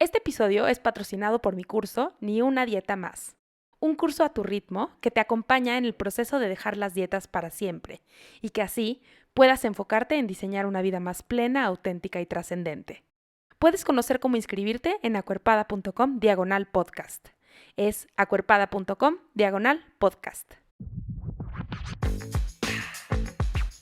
Este episodio es patrocinado por mi curso Ni una dieta más. Un curso a tu ritmo que te acompaña en el proceso de dejar las dietas para siempre y que así puedas enfocarte en diseñar una vida más plena, auténtica y trascendente. Puedes conocer cómo inscribirte en acuerpada.com/podcast. Es acuerpada.com/podcast.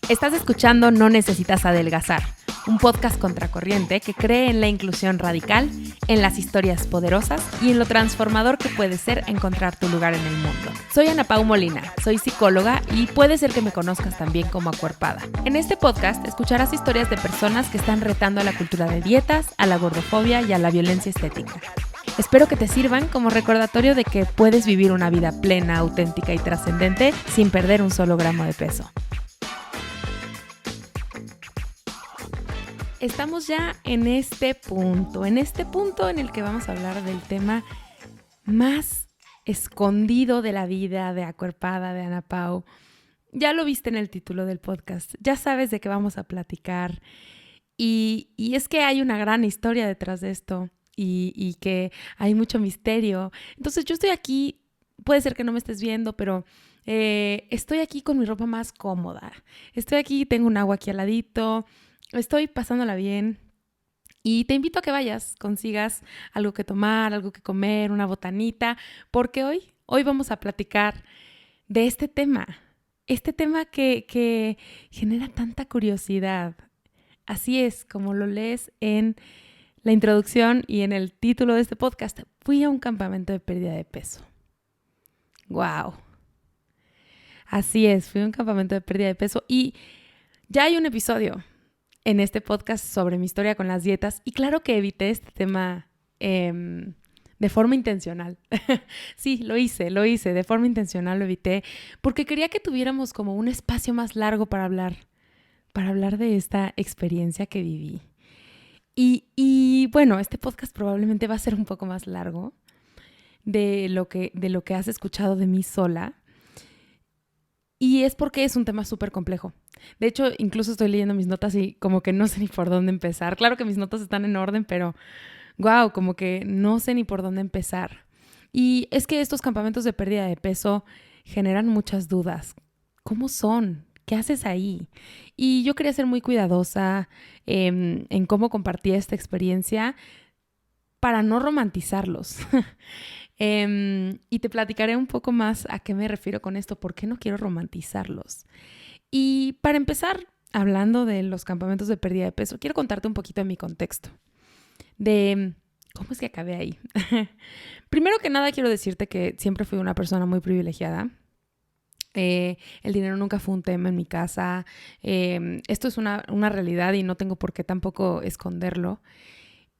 Estás escuchando No Necesitas Adelgazar, un podcast contracorriente que cree en la inclusión radical, en las historias poderosas y en lo transformador que puede ser encontrar tu lugar en el mundo. Soy Ana Pau Molina, soy psicóloga y puede ser que me conozcas también como Acuerpada. En este podcast escucharás historias de personas que están retando a la cultura de dietas, a la gordofobia y a la violencia estética. Espero que te sirvan como recordatorio de que puedes vivir una vida plena, auténtica y trascendente sin perder un solo gramo de peso. Estamos ya en este punto en el que vamos a hablar del tema más escondido de la vida de Acuerpada, de Ana Pau. Ya lo viste en el título del podcast, ya sabes de qué vamos a platicar y es que hay una gran historia detrás de esto y que hay mucho misterio. Entonces yo estoy aquí, puede ser que no me estés viendo, pero estoy aquí con mi ropa más cómoda. Estoy aquí, tengo un agua aquí al ladito. Estoy pasándola bien y te invito a que vayas, consigas algo que tomar, algo que comer, una botanita, porque hoy vamos a platicar de este tema que genera tanta curiosidad. Así es, como lo lees en la introducción y en el título de este podcast, fui a un campamento de pérdida de peso. ¡Wow! Así es, fui a un campamento de pérdida de peso y ya hay un episodio en este podcast sobre mi historia con las dietas y claro que evité este tema de forma intencional. Sí, lo hice, de forma intencional lo evité porque quería que tuviéramos como un espacio más largo para hablar de esta experiencia que viví. Y bueno, este podcast probablemente va a ser un poco más largo de lo que has escuchado de mí sola. Y es porque es un tema súper complejo. De hecho, incluso estoy leyendo mis notas y como que no sé ni por dónde empezar. Claro que mis notas están en orden, pero wow, como que no sé ni por dónde empezar. Y es que estos campamentos de pérdida de peso generan muchas dudas. ¿Cómo son? ¿Qué haces ahí? Y yo quería ser muy cuidadosa en cómo compartía esta experiencia para no romantizarlos. Y te platicaré un poco más a qué me refiero con esto, por qué no quiero romantizarlos. Y para empezar, hablando de los campamentos de pérdida de peso, quiero contarte un poquito de mi contexto, de cómo es que acabé ahí. Primero que nada, quiero decirte que siempre fui una persona muy privilegiada. El dinero nunca fue un tema en mi casa. Esto es una realidad y no tengo por qué tampoco esconderlo.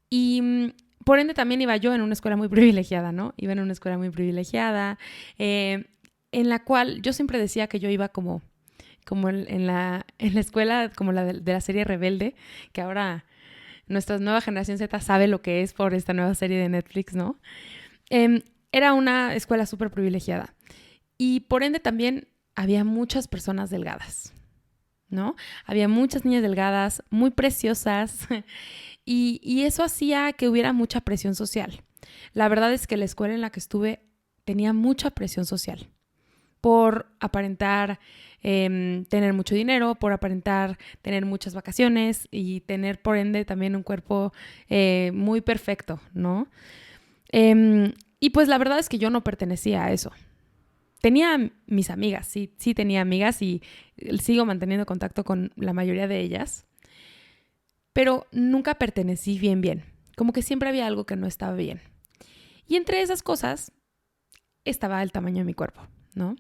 Y por ende también iba yo en una escuela muy privilegiada, ¿no? Iba en una escuela muy privilegiada, en la cual yo siempre decía que yo iba como en la escuela como la de la serie Rebelde, que ahora nuestra nueva generación Z sabe lo que es por esta nueva serie de Netflix, ¿no? Era una escuela súper privilegiada y por ende también había muchas personas delgadas, ¿no? Había muchas niñas delgadas, muy preciosas. Y eso hacía que hubiera mucha presión social. La verdad es que la escuela en la que estuve tenía mucha presión social por aparentar tener mucho dinero, por aparentar tener muchas vacaciones y tener por ende también un cuerpo muy perfecto, ¿no? Y pues la verdad es que yo no pertenecía a eso. Tenía mis amigas, sí tenía amigas y sigo manteniendo contacto con la mayoría de ellas. Pero nunca pertenecí bien. Como que siempre había algo que no estaba bien. Y entre esas cosas estaba el tamaño de mi cuerpo, ¿no?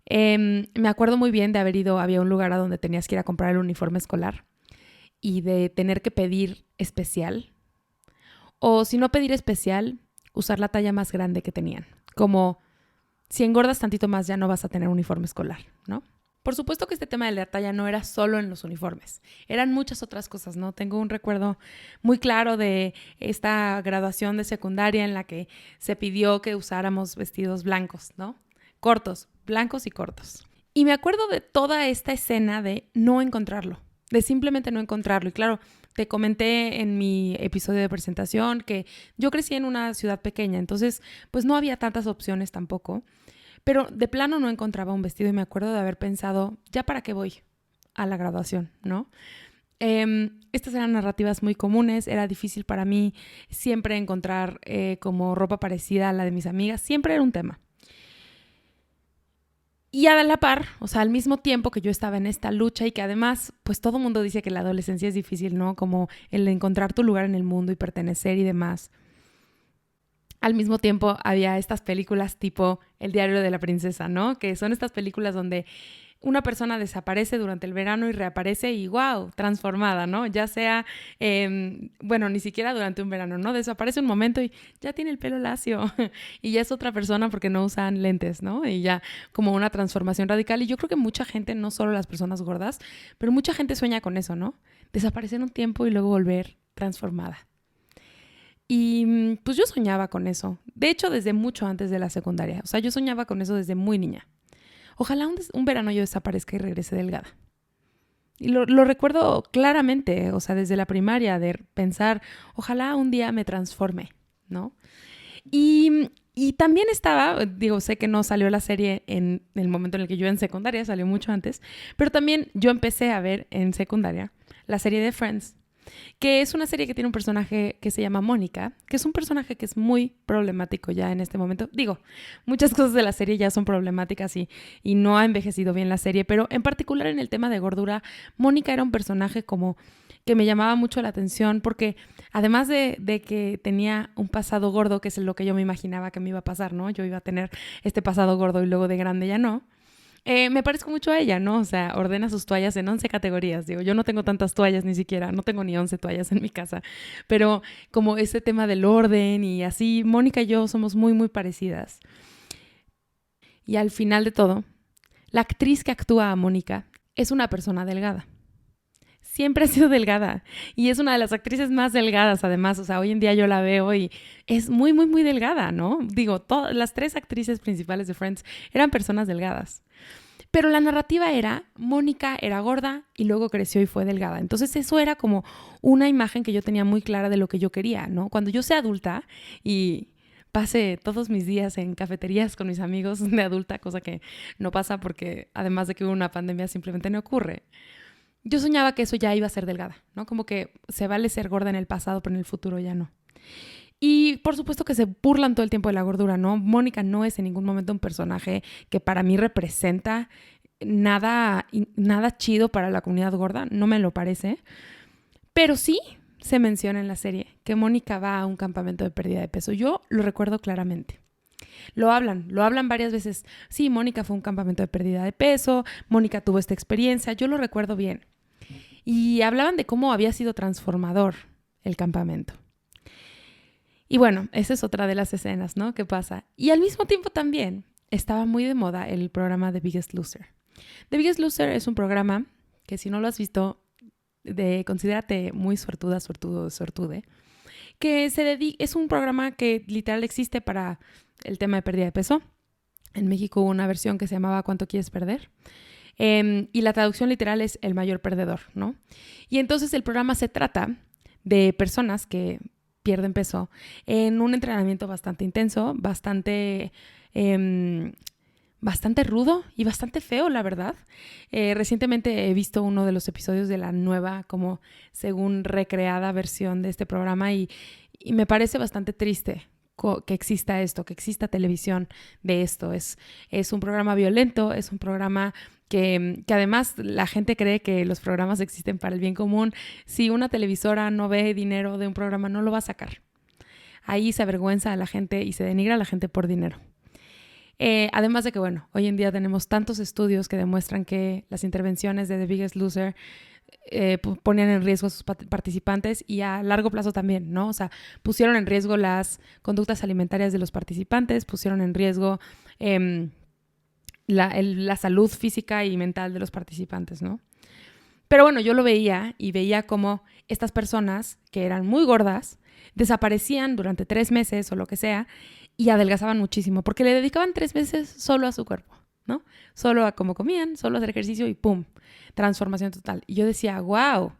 Me acuerdo muy bien de haber ido, había un lugar a donde tenías que ir a comprar el uniforme escolar y de tener que pedir especial. O si no pedir especial, usar la talla más grande que tenían. Como si engordas tantito más ya no vas a tener uniforme escolar, ¿no? Por supuesto que este tema de la talla no era solo en los uniformes, eran muchas otras cosas, ¿no? Tengo un recuerdo muy claro de esta graduación de secundaria en la que se pidió que usáramos vestidos blancos, ¿no? Cortos, blancos y cortos. Y me acuerdo de toda esta escena de no encontrarlo, de simplemente no encontrarlo. Y claro, te comenté en mi episodio de presentación que yo crecí en una ciudad pequeña, entonces pues no había tantas opciones tampoco, pero de plano no encontraba un vestido y me acuerdo de haber pensado, ¿ya para qué voy a la graduación, no? Estas eran narrativas muy comunes, era difícil para mí siempre encontrar como ropa parecida a la de mis amigas, siempre era un tema. Y a la par, o sea, al mismo tiempo que yo estaba en esta lucha y que además, pues todo el mundo dice que la adolescencia es difícil, ¿no? Como el encontrar tu lugar en el mundo y pertenecer y demás. Al mismo tiempo había estas películas tipo El diario de la princesa, ¿no? Que son estas películas donde una persona desaparece durante el verano y reaparece y ¡wow! Transformada, ¿no? Ya sea, bueno, ni siquiera durante un verano, ¿no? Desaparece un momento y ya tiene el pelo lacio y ya es otra persona porque no usan lentes, ¿no? Y ya como una transformación radical. Y yo creo que mucha gente, no solo las personas gordas, pero mucha gente sueña con eso, ¿no? Desaparecer un tiempo y luego volver transformada. Y pues yo soñaba con eso. De hecho, desde mucho antes de la secundaria. O sea, yo soñaba con eso desde muy niña. Ojalá un verano yo desaparezca y regrese delgada. Y lo recuerdo claramente, o sea, desde la primaria, de pensar, ojalá un día me transforme, ¿no? Y también estaba, digo, sé que no salió la serie en el momento en el que yo en secundaria, salió mucho antes, pero también yo empecé a ver en secundaria la serie de Friends, que es una serie que tiene un personaje que se llama Mónica, que es un personaje que es muy problemático ya en este momento. Digo, muchas cosas de la serie ya son problemáticas y no ha envejecido bien la serie, pero en particular en el tema de gordura, Mónica era un personaje como que me llamaba mucho la atención porque además de que tenía un pasado gordo, que es lo que yo me imaginaba que me iba a pasar, ¿no? Yo iba a tener este pasado gordo y luego de grande ya no. Me parezco mucho a ella, ¿no? O sea, ordena sus toallas en 11 categorías. Digo, yo no tengo tantas toallas ni siquiera, no tengo ni 11 toallas en mi casa. Pero como ese tema del orden y así, Mónica y yo somos muy, muy parecidas. Y al final de todo, la actriz que actúa a Mónica es una persona delgada. Siempre ha sido delgada y es una de las actrices más delgadas además, o sea, hoy en día yo la veo y es muy, muy, muy delgada, ¿no? Digo, las 3 actrices principales de Friends eran personas delgadas. Pero la narrativa era, Mónica era gorda y luego creció y fue delgada. Entonces eso era como una imagen que yo tenía muy clara de lo que yo quería, ¿no? Cuando yo sea adulta y pase todos mis días en cafeterías con mis amigos de adulta, cosa que no pasa porque además de que hubo una pandemia simplemente no ocurre. Yo soñaba que eso ya iba a ser delgada, ¿no? Como que se vale ser gorda en el pasado, pero en el futuro ya no. Y por supuesto que se burlan todo el tiempo de la gordura, ¿no? Mónica no es en ningún momento un personaje que para mí representa nada chido para la comunidad gorda, no me lo parece. Pero sí se menciona en la serie que Mónica va a un campamento de pérdida de peso. Yo lo recuerdo claramente. Lo hablan varias veces. Sí, Mónica fue a un campamento de pérdida de peso, Mónica tuvo esta experiencia, yo lo recuerdo bien. Y hablaban de cómo había sido transformador el campamento. Y bueno, esa es otra de las escenas, ¿no? ¿Qué pasa? Y al mismo tiempo también estaba muy de moda el programa The Biggest Loser. The Biggest Loser es un programa que si no lo has visto, considérate muy suertuda, suertudo, suertude, que es un programa que literal existe para el tema de pérdida de peso. En México hubo una versión que se llamaba ¿Cuánto quieres perder? Y la traducción literal es el mayor perdedor, ¿no? Y entonces el programa se trata de personas que pierden peso en un entrenamiento bastante intenso, bastante rudo y bastante feo, la verdad. Recientemente he visto uno de los episodios de la nueva, como según recreada versión de este programa y me parece bastante triste que exista esto, que exista televisión de esto. Es un programa violento, es un programa que además la gente cree que los programas existen para el bien común. Si una televisora no ve dinero de un programa, no lo va a sacar. Ahí se avergüenza a la gente y se denigra a la gente por dinero. Además de que, bueno, hoy en día tenemos tantos estudios que demuestran que las intervenciones de The Biggest Loser ponían en riesgo a sus participantes y a largo plazo también, ¿no? O sea, pusieron en riesgo las conductas alimentarias de los participantes, pusieron en riesgo la salud física y mental de los participantes, ¿no? Pero bueno, yo lo veía y veía cómo estas personas que eran muy gordas desaparecían durante 3 meses o lo que sea y adelgazaban muchísimo porque le dedicaban 3 meses solo a su cuerpo, ¿no? Solo a cómo comían, solo a hacer ejercicio y ¡pum! Transformación total. Y yo decía, wow,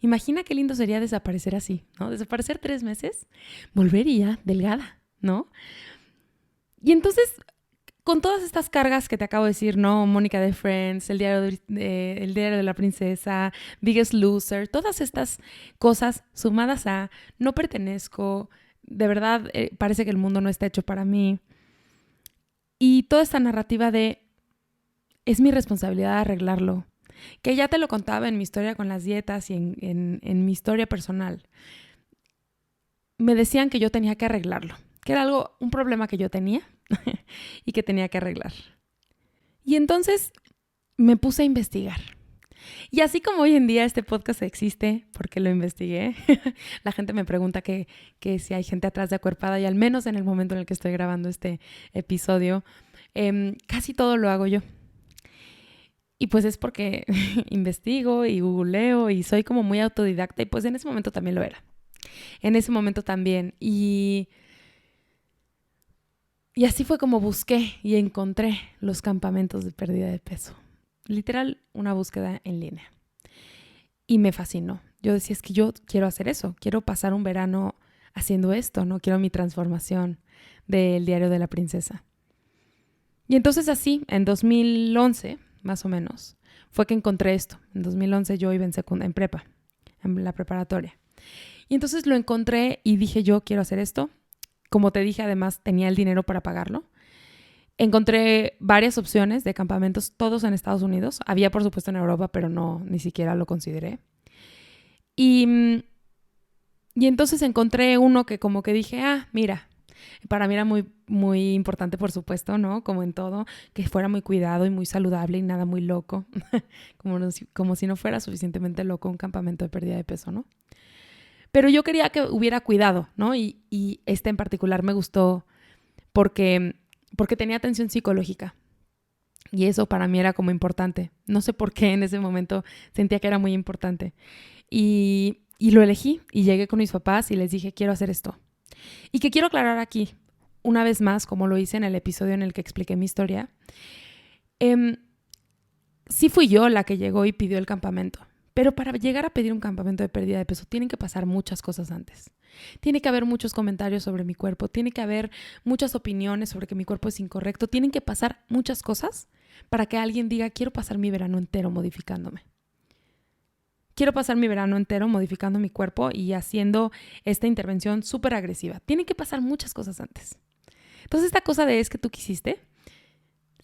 Imagina qué lindo sería desaparecer así, ¿no? Desaparecer 3 meses, volvería delgada, ¿no? Y entonces, con todas estas cargas que te acabo de decir, ¿no? Mónica de Friends, el diario de la princesa, Biggest Loser, todas estas cosas sumadas a no pertenezco, de verdad parece que el mundo no está hecho para mí. Y toda esta narrativa de es mi responsabilidad arreglarlo, que ya te lo contaba en mi historia con las dietas y en mi historia personal. Me decían que yo tenía que arreglarlo, que era un problema que yo tenía y que tenía que arreglar. Y entonces me puse a investigar. Y así como hoy en día este podcast existe porque lo investigué, la gente me pregunta que si hay gente atrás de Acuerpada, y al menos en el momento en el que estoy grabando este episodio, casi todo lo hago yo. Y pues es porque investigo y googleo y soy como muy autodidacta, y pues en ese momento también lo era. En ese momento también. Y así fue como busqué y encontré los campamentos de pérdida de peso. Literal, una búsqueda en línea. Y me fascinó. Yo decía, es que yo quiero hacer eso. Quiero pasar un verano haciendo esto, ¿no? Quiero mi transformación del diario de la princesa. Y entonces así, en 2011, más o menos, fue que encontré esto. En 2011 yo iba en prepa, en la preparatoria. Y entonces lo encontré y dije, yo quiero hacer esto. Como te dije, además tenía el dinero para pagarlo. Encontré varias opciones de campamentos, todos en Estados Unidos. Había, por supuesto, en Europa, pero ni siquiera lo consideré. Y entonces encontré uno que como que dije, mira, para mí era muy, muy importante, por supuesto, ¿no? Como en todo, que fuera muy cuidado y muy saludable y nada muy loco. como si no fuera suficientemente loco un campamento de pérdida de peso, ¿no? Pero yo quería que hubiera cuidado, ¿no? Y este en particular me gustó porque tenía atención psicológica. Y eso para mí era como importante. No sé por qué en ese momento sentía que era muy importante. Y lo elegí y llegué con mis papás y les dije, quiero hacer esto. Y que quiero aclarar aquí, una vez más, como lo hice en el episodio en el que expliqué mi historia, sí fui yo la que llegó y pidió el campamento. Pero para llegar a pedir un campamento de pérdida de peso tienen que pasar muchas cosas antes. Tiene que haber muchos comentarios sobre mi cuerpo, tiene que haber muchas opiniones sobre que mi cuerpo es incorrecto, tienen que pasar muchas cosas para que alguien diga, quiero pasar mi verano entero modificándome. Quiero pasar mi verano entero modificando mi cuerpo y haciendo esta intervención súper agresiva. Tienen que pasar muchas cosas antes. Entonces esta cosa de es que tú quisiste,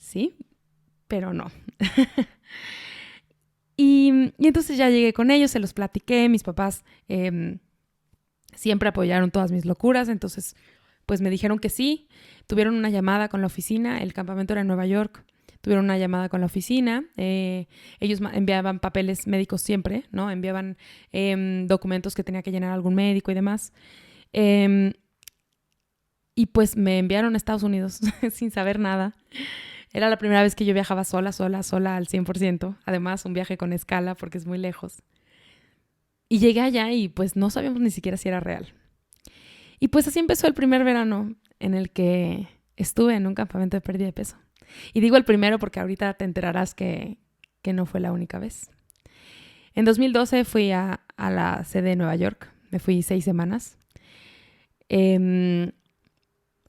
sí, pero no. Y entonces ya llegué con ellos, se los platiqué, mis papás siempre apoyaron todas mis locuras, entonces pues me dijeron que sí, tuvieron una llamada con la oficina, el campamento era en Nueva York, tuvieron una llamada con la oficina, ellos enviaban papeles médicos siempre, ¿no? Enviaban documentos que tenía que llenar algún médico y demás, y pues me enviaron a Estados Unidos sin saber nada. Era la primera vez que yo viajaba sola al 100%. Además, un viaje con escala porque es muy lejos. Y llegué allá y pues no sabíamos ni siquiera si era real. Y pues así empezó el primer verano en el que estuve en un campamento de pérdida de peso. Y digo el primero porque ahorita te enterarás que no fue la única vez. En 2012 fui a la sede de Nueva York. Me fui 6 semanas.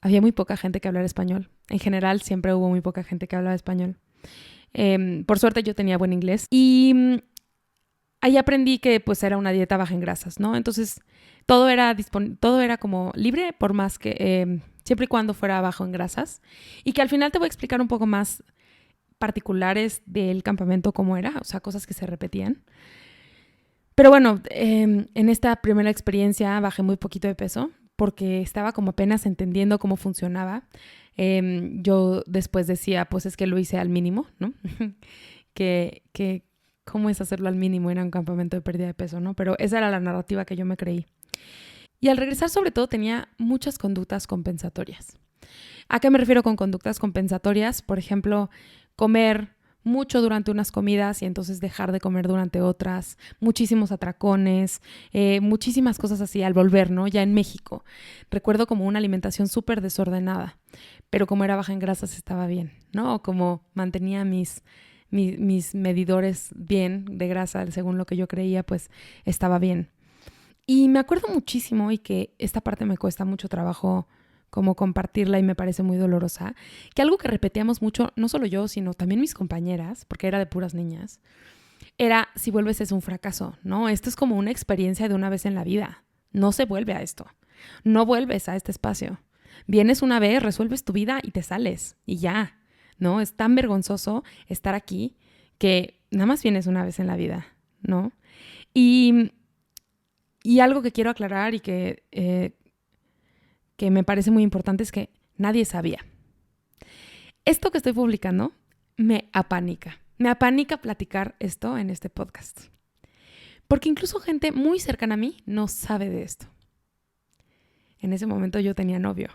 Había muy poca gente que hablara español. En general, siempre hubo muy poca gente que hablaba español. Por suerte, yo tenía buen inglés. Y ahí aprendí que pues era una dieta baja en grasas, ¿no? Entonces, todo era como libre, por más que siempre y cuando fuera bajo en grasas. Y que al final te voy a explicar un poco más particulares del campamento, cómo era, o sea, cosas que se repetían. Pero bueno, en esta primera experiencia bajé muy poquito de peso porque estaba como apenas entendiendo cómo funcionaba. Yo después decía, pues es que lo hice al mínimo, ¿no? que cómo es hacerlo al mínimo en un campamento de pérdida de peso, ¿no? Pero esa era la narrativa que yo me creí. Y al regresar, sobre todo, tenía muchas conductas compensatorias. ¿A qué me refiero con conductas compensatorias? Por ejemplo, comer mucho durante unas comidas y entonces dejar de comer durante otras, muchísimos atracones, muchísimas cosas así al volver, ¿no? Ya en México. Recuerdo como una alimentación súper desordenada, pero como era baja en grasas estaba bien, ¿no? O como mantenía mis mis medidores bien de grasa, según lo que yo creía, pues estaba bien. Y me acuerdo muchísimo, y que esta parte me cuesta mucho trabajo como compartirla y me parece muy dolorosa, que algo que repetíamos mucho, no solo yo, sino también mis compañeras, porque era de puras niñas, era: si vuelves es un fracaso, ¿no? Esto es como una experiencia de una vez en la vida. No se vuelve a esto. No vuelves a este espacio. Vienes una vez, resuelves tu vida y te sales. Y ya, ¿no? Es tan vergonzoso estar aquí que nada más vienes una vez en la vida, ¿no? Y algo que quiero aclarar y que me parece muy importante es que nadie sabía. Esto que estoy publicando me apanica. Me apanica platicar esto en este podcast. Porque incluso gente muy cercana a mí no sabe de esto. En ese momento yo tenía novio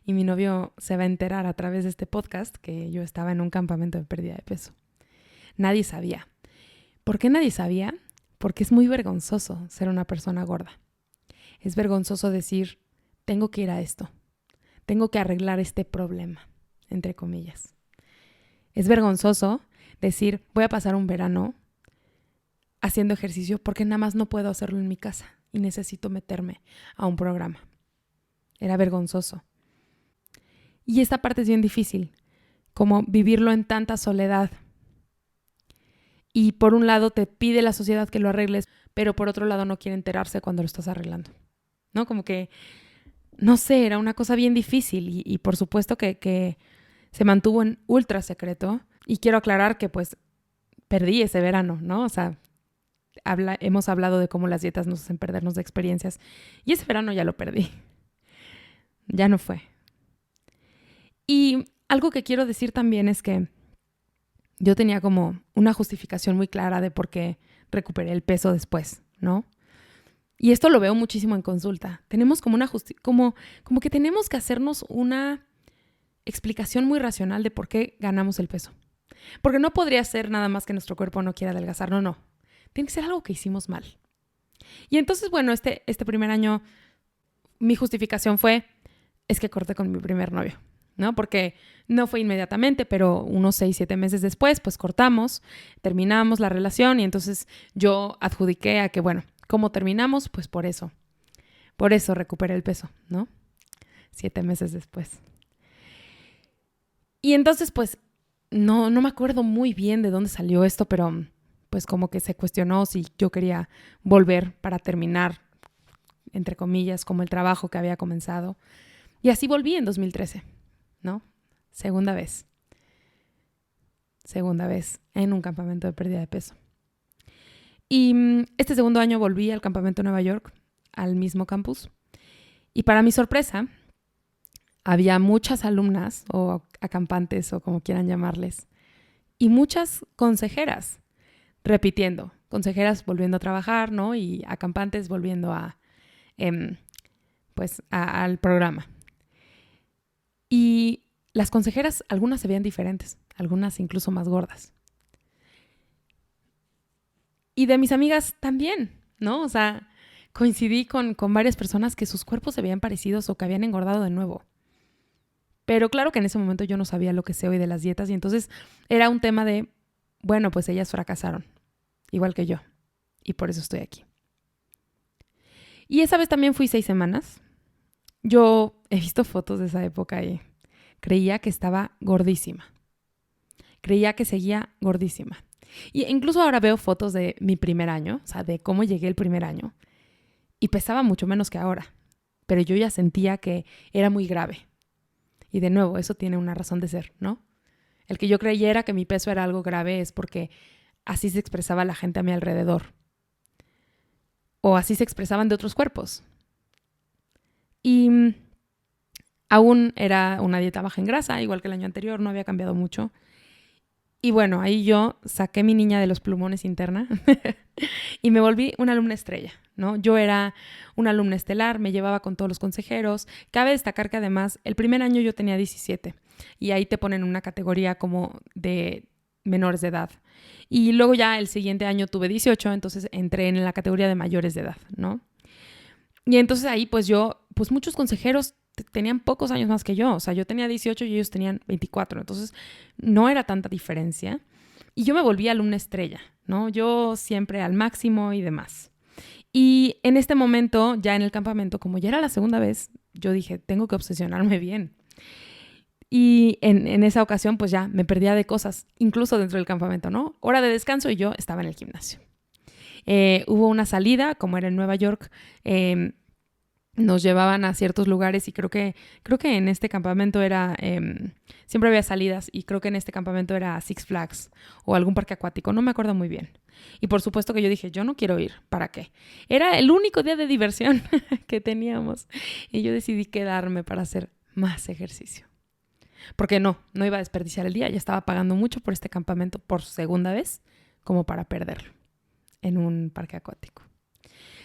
y mi novio se va a enterar a través de este podcast que yo estaba en un campamento de pérdida de peso. Nadie sabía. ¿Por qué nadie sabía? Porque es muy vergonzoso ser una persona gorda. Es vergonzoso decir: tengo que ir a esto. Tengo que arreglar este problema, entre comillas. Es vergonzoso decir: voy a pasar un verano haciendo ejercicio porque nada más no puedo hacerlo en mi casa y necesito meterme a un programa. Era vergonzoso. Y esta parte es bien difícil, como vivirlo en tanta soledad. Y por un lado te pide la sociedad que lo arregles, pero por otro lado no quiere enterarse cuando lo estás arreglando, ¿no? Como que, no sé, era una cosa bien difícil y por supuesto que se mantuvo en ultra secreto. Y quiero aclarar que pues perdí ese verano, ¿no? O sea, hemos hablado de cómo las dietas nos hacen perdernos de experiencias y ese verano ya lo perdí. Ya no fue. Y algo que quiero decir también es que yo tenía como una justificación muy clara de por qué recuperé el peso después, ¿no? Y esto lo veo muchísimo en consulta. Tenemos como como que tenemos que hacernos una explicación muy racional de por qué ganamos el peso. Porque no podría ser nada más que nuestro cuerpo no quiera adelgazar, no. Tiene que ser algo que hicimos mal. Y entonces, bueno, este primer año mi justificación fue: es que corté con mi primer novio, ¿no? Porque no fue inmediatamente, pero unos 6-7 meses después, pues cortamos, terminamos la relación y entonces yo adjudiqué a que, bueno, ¿cómo terminamos? Pues por eso recuperé el peso, ¿no? 7 meses después. Y entonces, pues, no me acuerdo muy bien de dónde salió esto, pero pues como que se cuestionó si yo quería volver para terminar, entre comillas, como el trabajo que había comenzado. Y así volví en 2013, ¿no? Segunda vez en un campamento de pérdida de peso. Y este segundo año volví al campamento de Nueva York, al mismo campus. Y para mi sorpresa, había muchas alumnas o acampantes o como quieran llamarles, y muchas consejeras repitiendo, consejeras volviendo a trabajar, ¿no? Y acampantes volviendo al programa. Y las consejeras, algunas se veían diferentes, algunas incluso más gordas. Y de mis amigas también, ¿no? O sea, coincidí con varias personas que sus cuerpos se veían parecidos o que habían engordado de nuevo. Pero claro que en ese momento yo no sabía lo que sé hoy de las dietas y entonces era un tema de, bueno, pues ellas fracasaron, igual que yo, y por eso estoy aquí. Y esa vez también fui 6 semanas. Yo he visto fotos de esa época y creía que estaba gordísima. Creía que seguía gordísima. Y incluso ahora veo fotos de mi primer año, o sea, de cómo llegué el primer año, y pesaba mucho menos que ahora. Pero yo ya sentía que era muy grave. Y de nuevo, eso tiene una razón de ser, ¿no? El que yo creyera que mi peso era algo grave es porque así se expresaba la gente a mi alrededor. O así se expresaban de otros cuerpos. Y aún era una dieta baja en grasa, igual que el año anterior, no había cambiado mucho. Y bueno, ahí yo saqué mi niña de los plumones interna y me volví una alumna estrella, ¿no? Yo era una alumna estelar, me llevaba con todos los consejeros. Cabe destacar que además el primer año yo tenía 17 y ahí te ponen una categoría como de menores de edad. Y luego ya el siguiente año tuve 18, entonces entré en la categoría de mayores de edad, ¿no? Y entonces ahí pues muchos consejeros tenían pocos años más que yo. O sea, yo tenía 18 y ellos tenían 24. Entonces, no era tanta diferencia. Y yo me volví alumna estrella, ¿no? Yo siempre al máximo y demás. Y en este momento, ya en el campamento, como ya era la segunda vez, yo dije, tengo que obsesionarme bien. Y en esa ocasión, pues ya me perdía de cosas, incluso dentro del campamento, ¿no? Hora de descanso y yo estaba en el gimnasio. Hubo una salida, como era en Nueva York, nos llevaban a ciertos lugares y creo que en este campamento era, siempre había salidas y creo que en este campamento era Six Flags o algún parque acuático, no me acuerdo muy bien. Y por supuesto que yo dije, yo no quiero ir, ¿para qué? Era el único día de diversión que teníamos y yo decidí quedarme para hacer más ejercicio. Porque no iba a desperdiciar el día, ya estaba pagando mucho por este campamento por segunda vez como para perderlo en un parque acuático.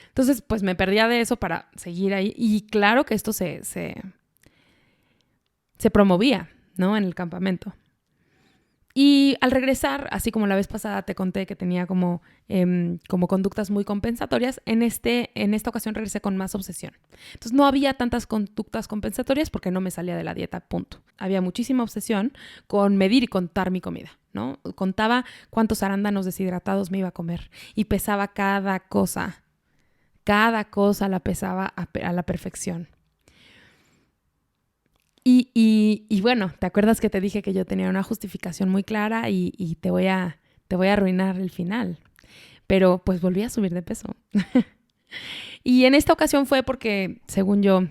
Entonces, pues me perdía de eso para seguir ahí. Y claro que esto se promovía, ¿no? En el campamento. Y al regresar, así como la vez pasada te conté que tenía como conductas muy compensatorias, en esta ocasión regresé con más obsesión. Entonces no había tantas conductas compensatorias porque no me salía de la dieta, punto. Había muchísima obsesión con medir y contar mi comida, ¿no? Contaba cuántos arándanos deshidratados me iba a comer y pesaba cada cosa. Cada cosa la pesaba a la perfección. Y bueno, ¿te acuerdas que te dije que yo tenía una justificación muy clara y te voy a arruinar el final? Pero pues volví a subir de peso. Y en esta ocasión fue porque, según yo,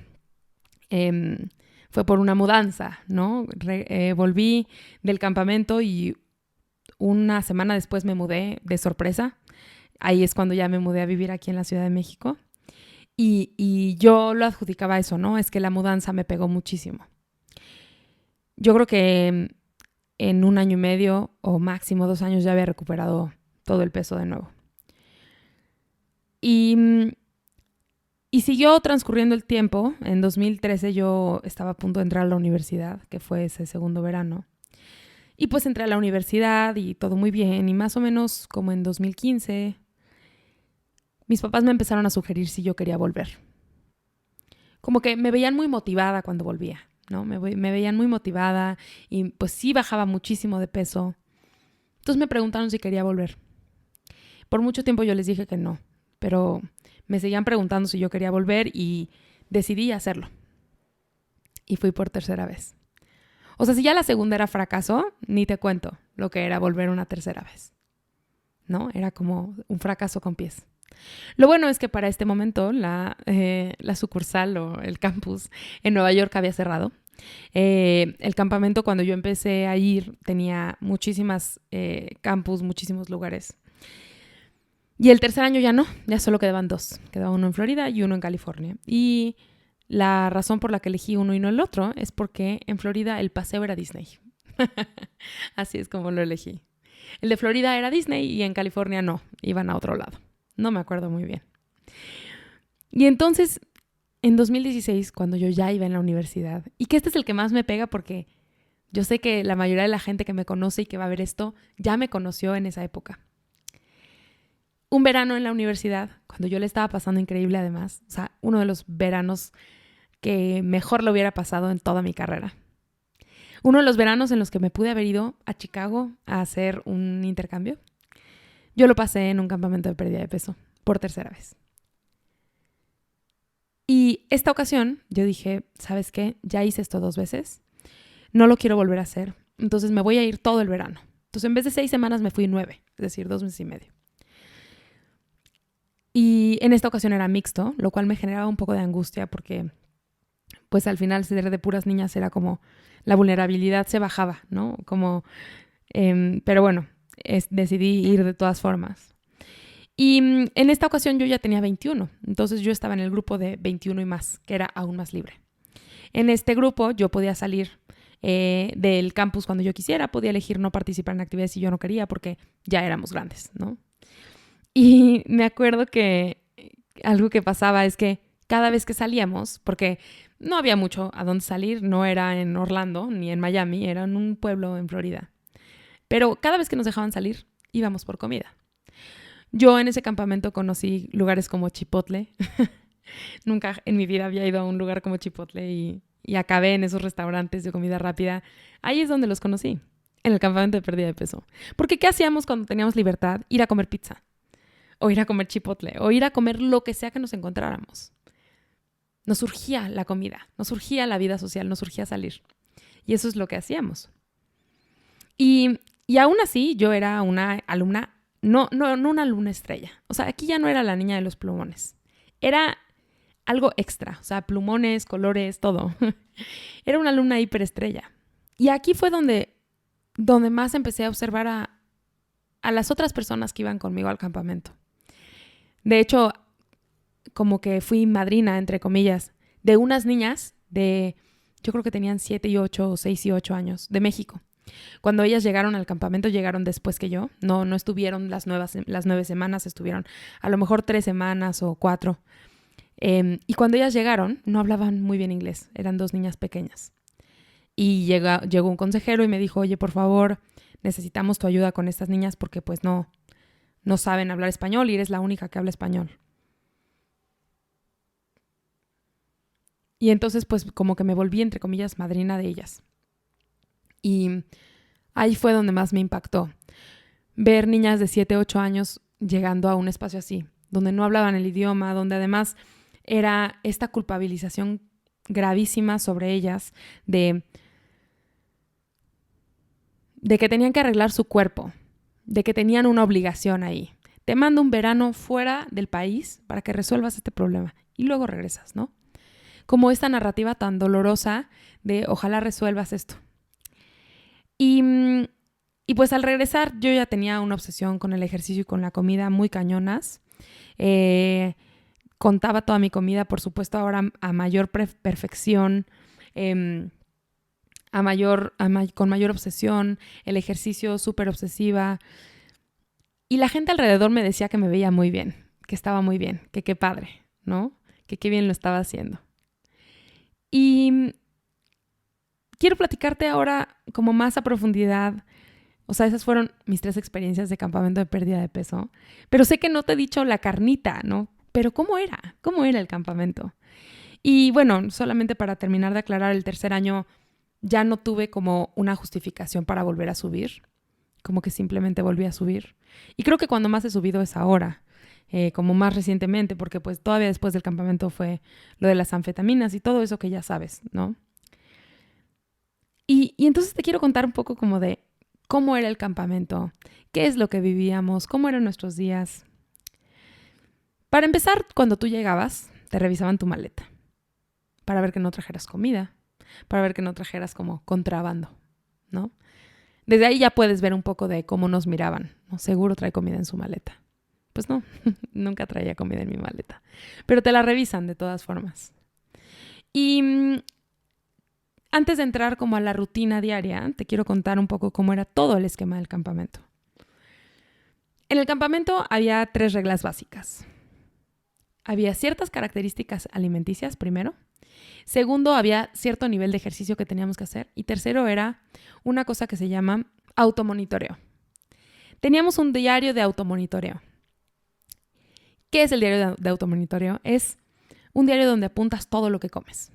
fue por una mudanza, ¿no? Volví del campamento y una semana después me mudé de sorpresa. Ahí es cuando ya me mudé a vivir aquí en la Ciudad de México. Y yo lo adjudicaba a eso, ¿no? Es que la mudanza me pegó muchísimo. Yo creo que en 1 año y medio o máximo 2 años ya había recuperado todo el peso de nuevo. Y siguió transcurriendo el tiempo. En 2013 yo estaba a punto de entrar a la universidad, que fue ese segundo verano. Y pues entré a la universidad y todo muy bien. Y más o menos como en 2015, mis papás me empezaron a sugerir si yo quería volver. Como que me veían muy motivada cuando volvía, ¿no? Me veían muy motivada y pues sí bajaba muchísimo de peso. Entonces me preguntaron si quería volver. Por mucho tiempo yo les dije que no, pero me seguían preguntando si yo quería volver y decidí hacerlo. Y fui por tercera vez. O sea, si ya la segunda era fracaso, ni te cuento lo que era volver una tercera vez, ¿no? Era como un fracaso con pies. Lo bueno es que para este momento la sucursal o el campus en Nueva York había cerrado. El campamento, cuando yo empecé a ir, tenía muchísimas campus, muchísimos lugares. Y el tercer año ya no, ya solo quedaban 2. Quedaba uno en Florida y uno en California. Y la razón por la que elegí uno y no el otro es porque en Florida el paseo era Disney. Así es como lo elegí. El de Florida era Disney y en California no, iban a otro lado. No me acuerdo muy bien. Y entonces, en 2016, cuando yo ya iba en la universidad, y que este es el que más me pega porque yo sé que la mayoría de la gente que me conoce y que va a ver esto, ya me conoció en esa época. Un verano en la universidad, cuando yo le estaba pasando increíble además, o sea, uno de los veranos que mejor lo hubiera pasado en toda mi carrera. Uno de los veranos en los que me pude haber ido a Chicago a hacer un intercambio. Yo lo pasé en un campamento de pérdida de peso por tercera vez. Y esta ocasión yo dije, ¿sabes qué? Ya hice esto 2 veces. No lo quiero volver a hacer. Entonces me voy a ir todo el verano. Entonces en vez de 6 semanas me fui 9, es decir, 2 meses y medio. Y en esta ocasión era mixto, lo cual me generaba un poco de angustia porque pues al final ser de puras niñas era como la vulnerabilidad se bajaba, ¿no? Pero bueno, decidí ir de todas formas. Y en esta ocasión yo ya tenía 21, entonces yo estaba en el grupo de 21 y más, que era aún más libre. En este grupo yo podía salir del campus cuando yo quisiera, podía elegir no participar en actividades si yo no quería porque ya éramos grandes, ¿no? Y me acuerdo que algo que pasaba es que cada vez que salíamos, porque no había mucho a dónde salir, no era en Orlando ni en Miami, era en un pueblo en Florida. Pero cada vez que nos dejaban salir, íbamos por comida. Yo en ese campamento conocí lugares como Chipotle. Nunca en mi vida había ido a un lugar como Chipotle y acabé en esos restaurantes de comida rápida. Ahí es donde los conocí. en el campamento de pérdida de peso. Porque ¿qué hacíamos cuando teníamos libertad? Ir a comer pizza, o ir a comer chipotle, o ir a comer lo que sea que nos encontráramos. Nos surgía la comida, nos surgía la vida social, nos surgía salir. Y eso es lo que hacíamos. Y aún así yo era una alumna, no una alumna estrella. O sea, aquí ya no era la niña de los plumones. Era algo extra, o sea, plumones, colores, todo. Era una alumna hiperestrella. Y aquí fue donde más empecé a observar a las otras personas que iban conmigo al campamento. De hecho, como que fui madrina, entre comillas, de unas niñas yo creo que tenían 7 y 8, o 6 y 8 años, de México. Cuando ellas llegaron al campamento, llegaron después que yo. No estuvieron las 9 semanas, estuvieron a lo mejor 3 semanas o 4. Y cuando ellas llegaron, no hablaban muy bien inglés. Eran 2 niñas pequeñas. Y llegó un consejero y me dijo, oye, por favor, necesitamos tu ayuda con estas niñas porque pues no saben hablar español y eres la única que habla español. Y entonces pues como que me volví, entre comillas, madrina de ellas. Y ahí fue donde más me impactó. Ver niñas de 7, 8 años llegando a un espacio así, donde no hablaban el idioma, donde además era esta culpabilización gravísima sobre ellas de que tenían que arreglar su cuerpo, de que tenían una obligación ahí. Te mando un verano fuera del país para que resuelvas este problema y luego regresas, ¿no? Como esta narrativa tan dolorosa de ojalá resuelvas esto. Y pues al regresar yo ya tenía una obsesión con el ejercicio y con la comida muy cañonas. Contaba toda mi comida, por supuesto, ahora a mayor perfección, con mayor obsesión, el ejercicio súper obsesiva. Y la gente alrededor me decía que me veía muy bien, que estaba muy bien, que qué padre, ¿no? Que qué bien lo estaba haciendo. Y quiero platicarte ahora como más a profundidad. O sea, esas fueron mis 3 experiencias de campamento de pérdida de peso. Pero sé que no te he dicho la carnita, ¿no? Pero ¿cómo era? ¿Cómo era el campamento? Y bueno, solamente para terminar de aclarar, el tercer año ya no tuve como una justificación para volver a subir. Como que simplemente volví a subir. Y creo que cuando más he subido es ahora, como más recientemente, porque pues todavía después del campamento fue lo de las anfetaminas y todo eso que ya sabes, ¿no? Y entonces te quiero contar un poco como de cómo era el campamento, qué es lo que vivíamos, cómo eran nuestros días. Para empezar, cuando tú llegabas, te revisaban tu maleta para ver que no trajeras comida, para ver que no trajeras como contrabando, ¿no? Desde ahí ya puedes ver un poco de cómo nos miraban, ¿no? Seguro trae comida en su maleta. Pues no, nunca traía comida en mi maleta. Pero te la revisan de todas formas. Y antes de entrar como a la rutina diaria, te quiero contar un poco cómo era todo el esquema del campamento. En el campamento había 3 reglas básicas. Había ciertas características alimenticias, primero. Segundo, había cierto nivel de ejercicio que teníamos que hacer. Y tercero era una cosa que se llama automonitoreo. Teníamos un diario de automonitoreo. ¿Qué es el diario de automonitoreo? Es un diario donde apuntas todo lo que comes,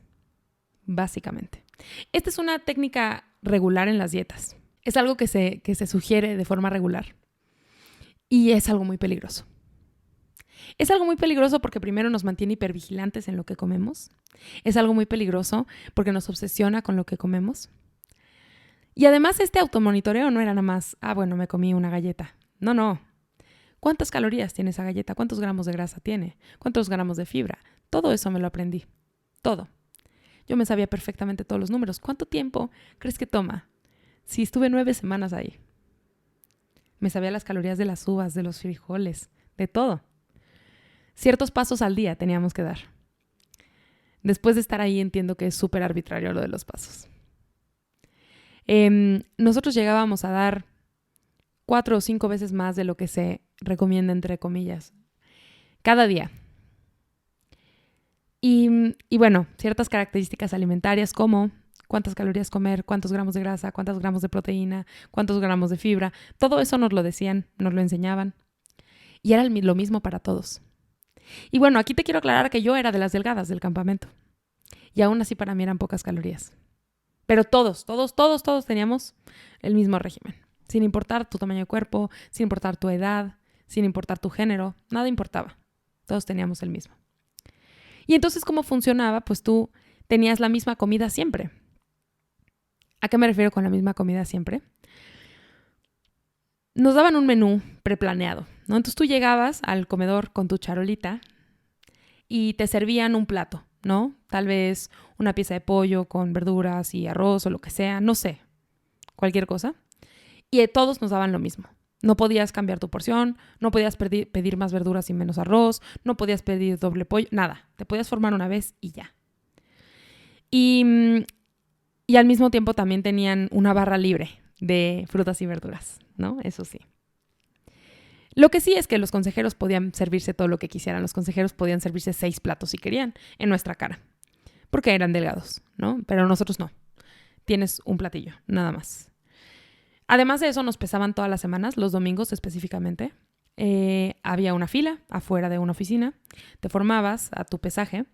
básicamente. Esta es una técnica regular en las dietas. Es algo que se sugiere de forma regular. Y es algo muy peligroso. Es algo muy peligroso porque primero nos mantiene hipervigilantes en lo que comemos. Es algo muy peligroso porque nos obsesiona con lo que comemos. Y además este automonitoreo no era nada más, bueno, me comí una galleta. No. ¿Cuántas calorías tiene esa galleta? ¿Cuántos gramos de grasa tiene? ¿Cuántos gramos de fibra? Todo eso me lo aprendí. Todo. Yo me sabía perfectamente todos los números. ¿Cuánto tiempo crees que toma? Si estuve 9 semanas ahí. Me sabía las calorías de las uvas, de los frijoles, de todo. Ciertos pasos al día teníamos que dar. Después de estar ahí entiendo que es súper arbitrario lo de los pasos. Nosotros llegábamos a dar 4 o 5 veces más de lo que se recomienda, entre comillas, cada día. Y bueno, ciertas características alimentarias como cuántas calorías comer, cuántos gramos de grasa, cuántos gramos de proteína, cuántos gramos de fibra, todo eso nos lo decían, nos lo enseñaban. Y era lo mismo para todos. Y bueno, aquí te quiero aclarar que yo era de las delgadas del campamento. Y aún así para mí eran pocas calorías. Pero todos teníamos el mismo régimen. Sin importar tu tamaño de cuerpo, sin importar tu edad, sin importar tu género, nada importaba. Todos teníamos el mismo. Y entonces, ¿cómo funcionaba? Pues tú tenías la misma comida siempre. ¿A qué me refiero con la misma comida siempre? Nos daban un menú preplaneado, ¿no? Entonces tú llegabas al comedor con tu charolita y te servían un plato, ¿no? Tal vez una pieza de pollo con verduras y arroz o lo que sea, no sé, cualquier cosa. Y todos nos daban lo mismo. No podías cambiar tu porción, no podías pedir más verduras y menos arroz, no podías pedir doble pollo, nada. Te podías formar una vez y ya. Y al mismo tiempo también tenían una barra libre de frutas y verduras, ¿no? Eso sí. Lo que sí es que los consejeros podían servirse todo lo que quisieran. Los consejeros podían servirse 6 platos si querían en nuestra cara, porque eran delgados, ¿no? Pero nosotros no. Tienes un platillo, nada más. Además de eso, nos pesaban todas las semanas, los domingos específicamente. Había una fila afuera de una oficina, te formabas a tu pesaje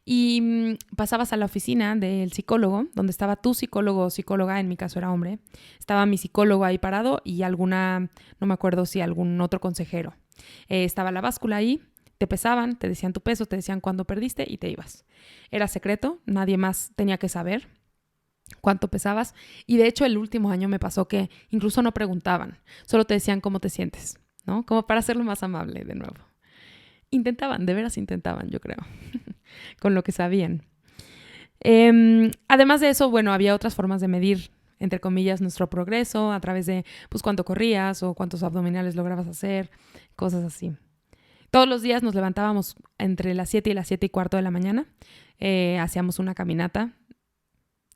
y pasabas a la oficina del psicólogo, donde estaba tu psicólogo o psicóloga, en mi caso era hombre. Estaba mi psicólogo ahí parado y no me acuerdo si algún otro consejero. Estaba la báscula ahí, te pesaban, te decían tu peso, te decían cuándo perdiste y te ibas. Era secreto, nadie más tenía que saber cuánto pesabas. Y de hecho el último año me pasó que incluso no preguntaban, solo te decían cómo te sientes, ¿no? Como para hacerlo más amable de nuevo. Intentaban, de veras intentaban, yo creo, con lo que sabían. Además de eso, bueno, había otras formas de medir, entre comillas, nuestro progreso a través de, pues, cuánto corrías o cuántos abdominales lograbas hacer, cosas así. Todos los días nos levantábamos entre las 7 y las 7:15 de la mañana, hacíamos una caminata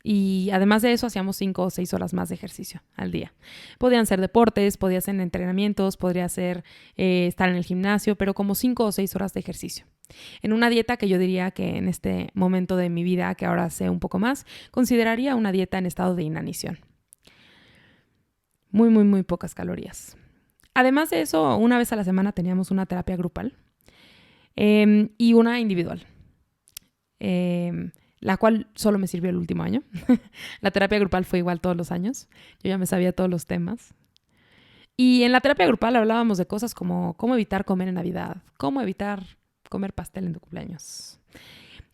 y además de eso hacíamos 5 o 6 horas más de ejercicio al día. Podían ser deportes, podía ser entrenamientos, podría ser estar en el gimnasio, pero como 5 o 6 horas de ejercicio. En una dieta que yo diría que en este momento de mi vida, que ahora sé un poco más, consideraría una dieta en estado de inanición. Muy pocas calorías. Además de eso, una vez a la semana teníamos una terapia grupal y una individual, la cual solo me sirvió el último año. La terapia grupal fue igual todos los años. Yo ya me sabía todos los temas. Y en la terapia grupal hablábamos de cosas como cómo evitar comer en Navidad, cómo evitar comer pastel en tu cumpleaños,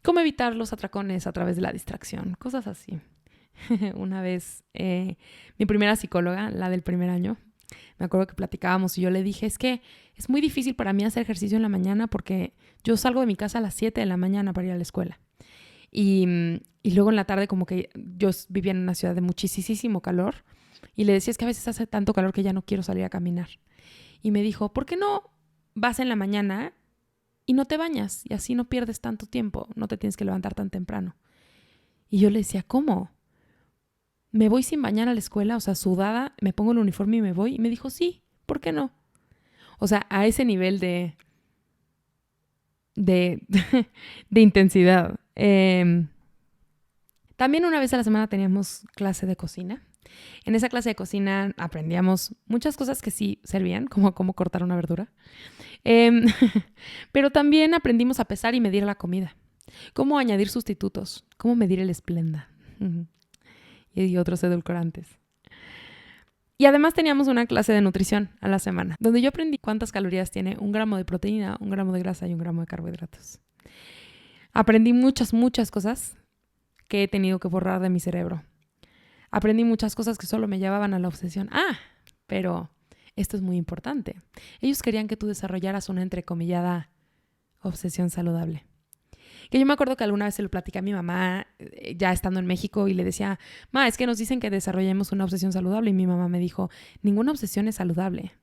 cómo evitar los atracones a través de la distracción, cosas así. Una vez, mi primera psicóloga, la del primer año, me acuerdo que platicábamos y yo le dije, es que es muy difícil para mí hacer ejercicio en la mañana porque yo salgo de mi casa a las 7 de la mañana para ir a la escuela. Y luego en la tarde como que yo vivía en una ciudad de muchísimo calor y le decía, es que a veces hace tanto calor que ya no quiero salir a caminar. Y me dijo, ¿por qué no vas en la mañana y no te bañas? Y así no pierdes tanto tiempo, no te tienes que levantar tan temprano. Y yo le decía, ¿cómo? ¿Me voy sin bañar a la escuela? O sea, sudada, me pongo el uniforme y me voy. Y me dijo, sí, ¿por qué no? O sea, a ese nivel de intensidad. También una vez a la semana teníamos clase de cocina. En esa clase de cocina aprendíamos muchas cosas que sí servían, como cómo cortar una verdura. Pero también aprendimos a pesar y medir la comida. Cómo añadir sustitutos, cómo medir el Splenda y otros edulcorantes. Y además teníamos una clase de nutrición a la semana, donde yo aprendí cuántas calorías tiene 1 gramo de proteína, 1 gramo de grasa y 1 gramo de carbohidratos. Aprendí muchas cosas que he tenido que borrar de mi cerebro. Aprendí muchas cosas que solo me llevaban a la obsesión. Pero esto es muy importante. Ellos querían que tú desarrollaras una entrecomillada obsesión saludable. Que yo me acuerdo que alguna vez se lo platicé a mi mamá, ya estando en México, y le decía, ma, es que nos dicen que desarrollemos una obsesión saludable. Y mi mamá me dijo, ninguna obsesión es saludable.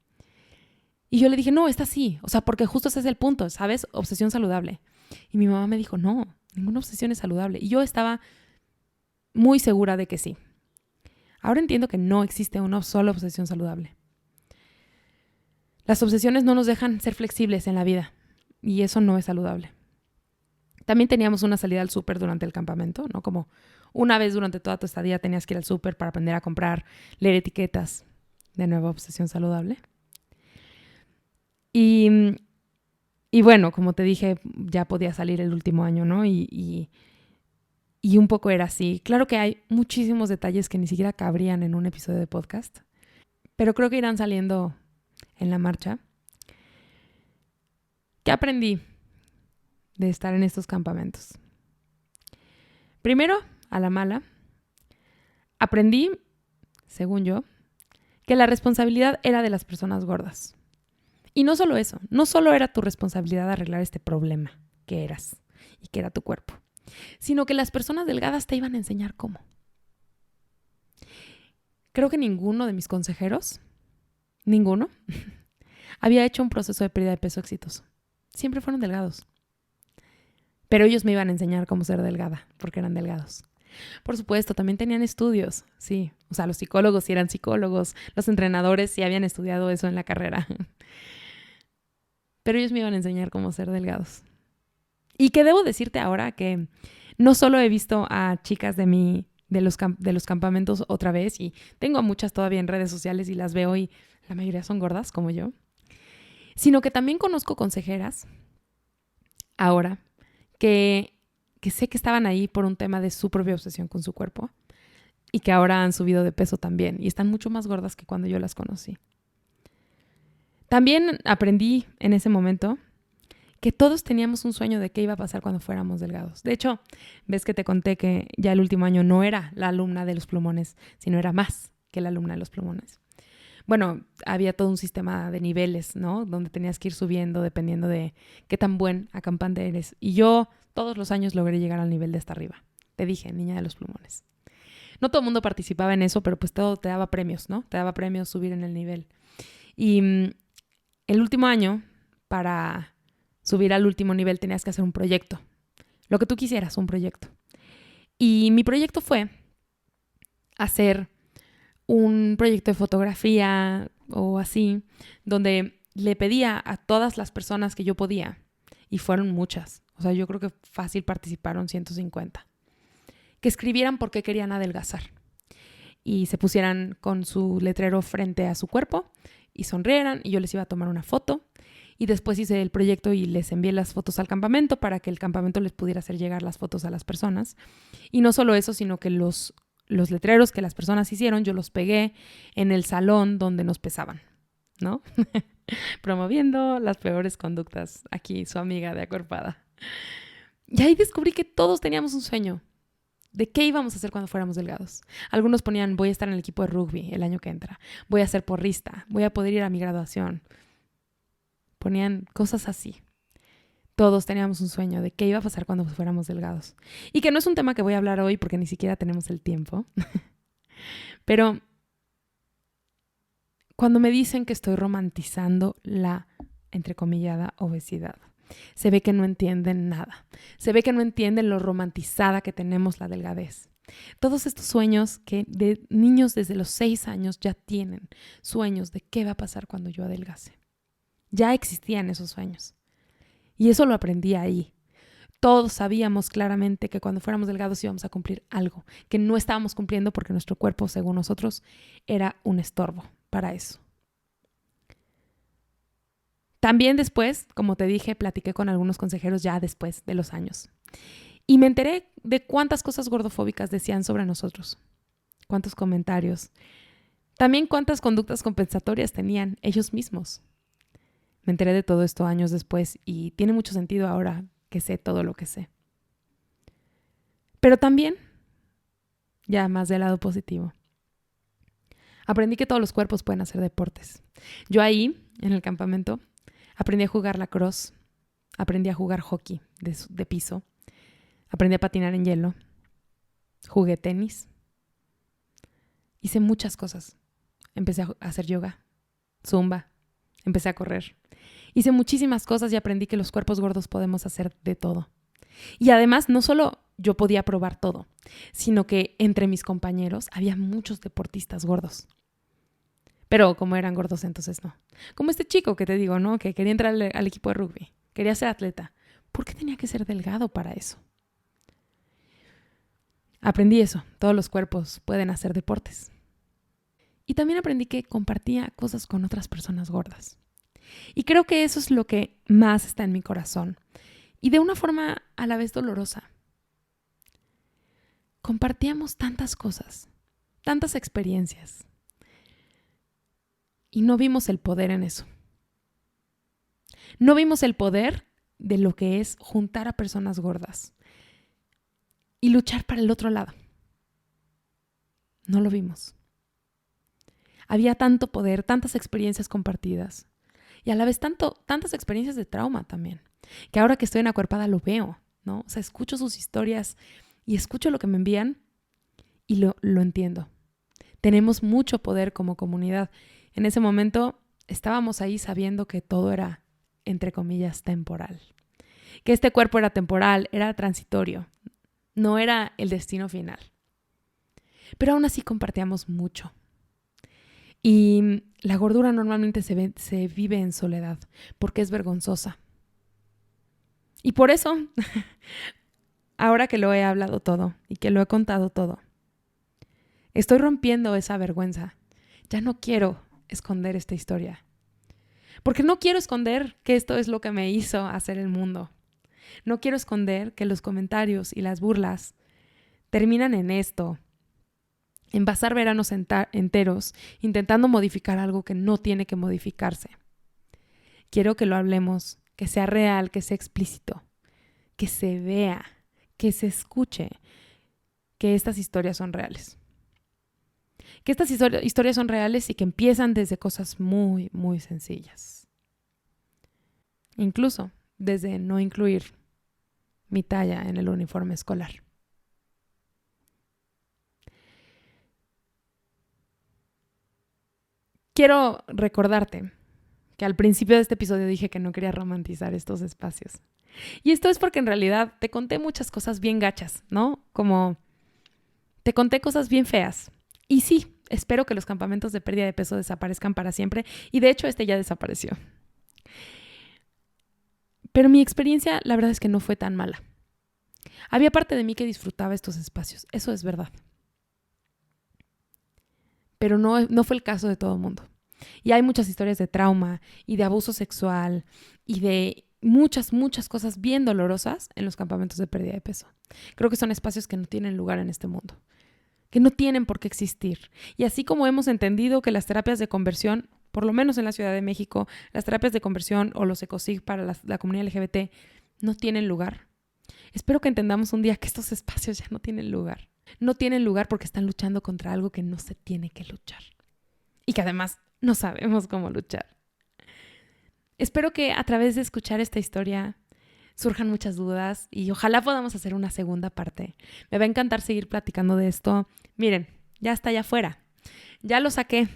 Y yo le dije, no, esta sí. O sea, porque justo ese es el punto, ¿sabes? Obsesión saludable. Y mi mamá me dijo, no, ninguna obsesión es saludable. Y yo estaba muy segura de que sí. Ahora entiendo que no existe una sola obsesión saludable. Las obsesiones no nos dejan ser flexibles en la vida y eso no es saludable. También teníamos una salida al súper durante el campamento, ¿no? Como una vez durante toda tu estadía tenías que ir al súper para aprender a comprar, leer etiquetas. De nuevo, obsesión saludable. Y bueno, como te dije, ya podía salir el último año, ¿no? Y Y un poco era así. Claro que hay muchísimos detalles que ni siquiera cabrían en un episodio de podcast, pero creo que irán saliendo en la marcha. ¿Qué aprendí de estar en estos campamentos? Primero, a la mala, aprendí, según yo, que la responsabilidad era de las personas gordas. Y no solo eso, no solo era tu responsabilidad arreglar este problema que eras y que era tu cuerpo, sino que las personas delgadas te iban a enseñar cómo. Creo que ninguno de mis consejeros, ninguno, había hecho un proceso de pérdida de peso exitoso. Siempre fueron delgados. Pero ellos me iban a enseñar cómo ser delgada, porque eran delgados. Por supuesto, también tenían estudios, sí. O sea, los psicólogos sí eran psicólogos, los entrenadores sí habían estudiado eso en la carrera. Pero ellos me iban a enseñar cómo ser delgados. Y que debo decirte ahora que no solo he visto a chicas de los campamentos otra vez, y tengo a muchas todavía en redes sociales y las veo y la mayoría son gordas como yo, sino que también conozco consejeras ahora que sé que estaban ahí por un tema de su propia obsesión con su cuerpo y que ahora han subido de peso también y están mucho más gordas que cuando yo las conocí. También aprendí en ese momento que todos teníamos un sueño de qué iba a pasar cuando fuéramos delgados. De hecho, ves que te conté que ya el último año no era la alumna de los plumones, sino era más que la alumna de los plumones. Bueno, había todo un sistema de niveles, ¿no? Donde tenías que ir subiendo dependiendo de qué tan buen acampante eres. Y yo todos los años logré llegar al nivel de hasta arriba. Te dije, niña de los plumones. No todo el mundo participaba en eso, pero pues todo te daba premios, ¿no? Te daba premios subir en el nivel. Y el último año, para subir al último nivel, tenías que hacer un proyecto. Lo que tú quisieras, un proyecto. Y mi proyecto fue hacer un proyecto de fotografía o así, donde le pedía a todas las personas que yo podía, y fueron muchas, o sea, yo creo que fácil participaron 150, que escribieran por qué querían adelgazar y se pusieran con su letrero frente a su cuerpo y sonrieran y yo les iba a tomar una foto y después hice el proyecto y les envié las fotos al campamento para que el campamento les pudiera hacer llegar las fotos a las personas. Y no solo eso, sino que los letreros que las personas hicieron, yo los pegué en el salón donde nos pesaban, ¿no? Promoviendo las peores conductas. Aquí, su amiga de Acuerpada. Y ahí descubrí que todos teníamos un sueño de qué íbamos a hacer cuando fuéramos delgados. Algunos ponían, voy a estar en el equipo de rugby el año que entra. Voy a ser porrista. Voy a poder ir a mi graduación. Ponían cosas así. Todos teníamos un sueño de qué iba a pasar cuando fuéramos delgados. Y que no es un tema que voy a hablar hoy porque ni siquiera tenemos el tiempo. Pero cuando me dicen que estoy romantizando la, entrecomillada, obesidad, se ve que no entienden nada. Se ve que no entienden lo romantizada que tenemos la delgadez. Todos estos sueños que de niños desde los 6 años ya tienen sueños de qué va a pasar cuando yo adelgace. Ya existían esos sueños. Y eso lo aprendí ahí. Todos sabíamos claramente que cuando fuéramos delgados íbamos a cumplir algo, que no estábamos cumpliendo porque nuestro cuerpo, según nosotros, era un estorbo para eso. También después, como te dije, platiqué con algunos consejeros ya después de los años. Y me enteré de cuántas cosas gordofóbicas decían sobre nosotros. Cuántos comentarios. También cuántas conductas compensatorias tenían ellos mismos. Me enteré de todo esto años después y tiene mucho sentido ahora que sé todo lo que sé. Pero también, ya más del lado positivo, aprendí que todos los cuerpos pueden hacer deportes. Yo ahí, en el campamento, aprendí a jugar lacrosse, aprendí a jugar hockey de piso, aprendí a patinar en hielo, jugué tenis, hice muchas cosas. Empecé a hacer yoga, zumba, empecé a correr. Hice muchísimas cosas y aprendí que los cuerpos gordos podemos hacer de todo. Y además, no solo yo podía probar todo, sino que entre mis compañeros había muchos deportistas gordos. Pero como eran gordos, entonces no. Como este chico que te digo, ¿no? Que quería entrar al equipo de rugby, quería ser atleta. ¿Por qué tenía que ser delgado para eso? Aprendí eso. Todos los cuerpos pueden hacer deportes. Y también aprendí que compartía cosas con otras personas gordas. Y creo que eso es lo que más está en mi corazón. Y de una forma a la vez dolorosa. compartíamos tantas cosas, tantas experiencias. Y no vimos el poder en eso. No vimos el poder de lo que es juntar a personas gordas y luchar para el otro lado. No lo vimos. Había tanto poder, tantas experiencias compartidas y a la vez tantas experiencias de trauma también, que ahora que estoy en Acuerpada lo veo, ¿no? O sea, escucho sus historias y escucho lo que me envían y lo entiendo. Tenemos mucho poder como comunidad. En ese momento estábamos ahí sabiendo que todo era, entre comillas, temporal. Que este cuerpo era temporal, era transitorio, no era el destino final. Pero aún así compartíamos mucho. Y la gordura normalmente se vive en soledad, porque es vergonzosa. Y por eso, ahora que lo he hablado todo y que lo he contado todo, estoy rompiendo esa vergüenza. Ya no quiero esconder esta historia. Porque no quiero esconder que esto es lo que me hizo hacer el mundo. No quiero esconder que los comentarios y las burlas terminan en esto, en pasar veranos enteros intentando modificar algo que no tiene que modificarse. Quiero que lo hablemos, que sea real, que sea explícito, que se vea, que se escuche que estas historias son reales. Que estas historias son reales y que empiezan desde cosas muy, muy sencillas. Incluso desde no incluir mi talla en el uniforme escolar. Quiero recordarte que al principio de este episodio dije que no quería romantizar estos espacios. Y esto es porque en realidad te conté muchas cosas bien gachas, ¿no? Como te conté cosas bien feas. Y sí, espero que los campamentos de pérdida de peso desaparezcan para siempre. Y de hecho, este ya desapareció. Pero mi experiencia, la verdad es que no fue tan mala. Había parte de mí que disfrutaba estos espacios. Eso es verdad. Pero no fue el caso de todo el mundo. Y hay muchas historias de trauma y de abuso sexual y de muchas, muchas cosas bien dolorosas en los campamentos de pérdida de peso. Creo que son espacios que no tienen lugar en este mundo, que no tienen por qué existir. Y así como hemos entendido que las terapias de conversión, por lo menos en la Ciudad de México, las terapias de conversión o los ECOSIG para la comunidad LGBT no tienen lugar, espero que entendamos un día que estos espacios ya no tienen lugar. No tienen lugar porque están luchando contra algo que no se tiene que luchar. Y que además no sabemos cómo luchar. Espero que a través de escuchar esta historia surjan muchas dudas y ojalá podamos hacer una segunda parte. Me va a encantar seguir platicando de esto. Miren, ya está allá afuera. Ya lo saqué.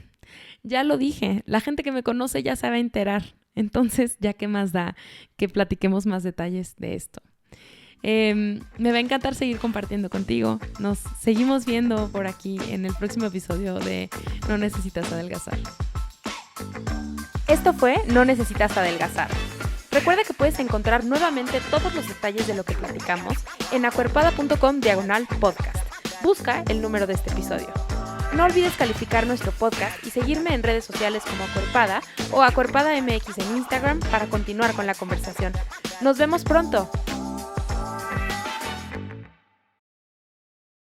Ya lo dije. La gente que me conoce ya se va a enterar. Entonces, ya qué más da que platiquemos más detalles de esto. Me va a encantar seguir compartiendo contigo. Nos seguimos viendo por aquí en el próximo episodio de No Necesitas Adelgazar. Esto fue No Necesitas Adelgazar. Recuerda que puedes encontrar nuevamente todos los detalles de lo que platicamos en acuerpada.com/podcast. Busca el número de este episodio. No olvides calificar nuestro podcast y seguirme en redes sociales como Acuerpada o Acuerpada MX en Instagram para continuar con la conversación. Nos vemos pronto.